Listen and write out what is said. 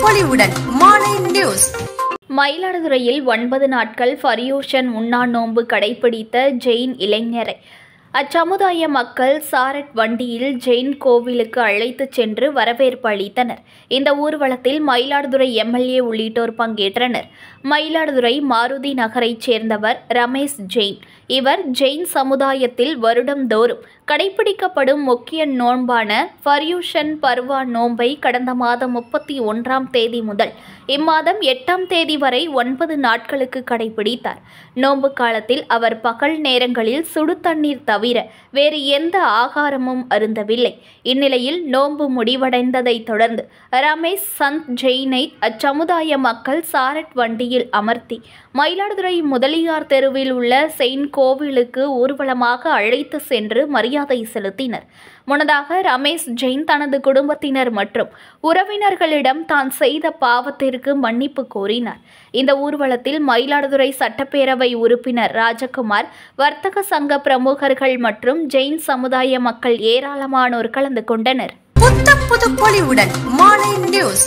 பொலிவுடன் மாலை நியூஸ். மயிலாடுதுறையில் 9 நாட்கள் பர்யூஷன் உண்ணா நோன்பு கடைபிடித்த ஜெயின் இளைஞரை அச்சமுதாய மக்கள் சாரட் வண்டியில் ஜெயின் கோவிலுக்கு அழைத்துச் சென்று வரவேற்பு அளித்தனர். இந்த ஊர்வலத்தில் மயிலாடுதுறை எம்எல்ஏ உள்ளிட்டோர் பங்கேற்றனர். மயிலாடுதுறை மாருதி நகரைச் சேர்ந்தவர் ரமேஷ் ஜெயின். இவர் ஜெயின் சமுதாயத்தில் வருடந்தோறும் கடைபிடிக்கப்படும் முக்கிய நோன்பான பர்யூஷன் பர்வா நோன்பை கடந்த மாதம் 31ஆம் தேதி முதல் இம்மாதம் 8ஆம் தேதி வரை 9 நாட்களுக்கு கடைபிடித்தார். நோன்பு காலத்தில் அவர் பகல் நேரங்களில் சுடு தண்ணீர் தவிர வேறு எந்த ஆகாரமும் அருந்தவில்லை. இந்நிலையில் நோன்பு முடிவடைந்ததைத் தொடர்ந்து ரமேஷ் சந்த் ஜெயினை அச்சமுதாய மக்கள் சாரட் வண்டியில் அமர்த்தி மயிலாடுதுறை முதலியார் தெருவில் உள்ள செயின்ட் கோவிலுக்கு ஊர்வலமாக அழைத்து சென்று மரியாதை செலுத்தினர். முன்னதாக ரமேஷ் ஜெயின் தனது குடும்பத்தினர் மற்றும் உறவினர்களிடம் தான் செய்த பாவத்திற்கு மன்னிப்பு கோரினார். இந்த ஊர்வலத்தில் மயிலாடுதுறை சட்டப்பேரவை உறுப்பினர் ராஜகுமார், வர்த்தக சங்க பிரமுகர்கள் மற்றும் ஜெயின் சமுதாய மக்கள் ஏராளமானோர் கலந்து கொண்டனர். புது பொலிவுடன் மாலை நியூஸ்.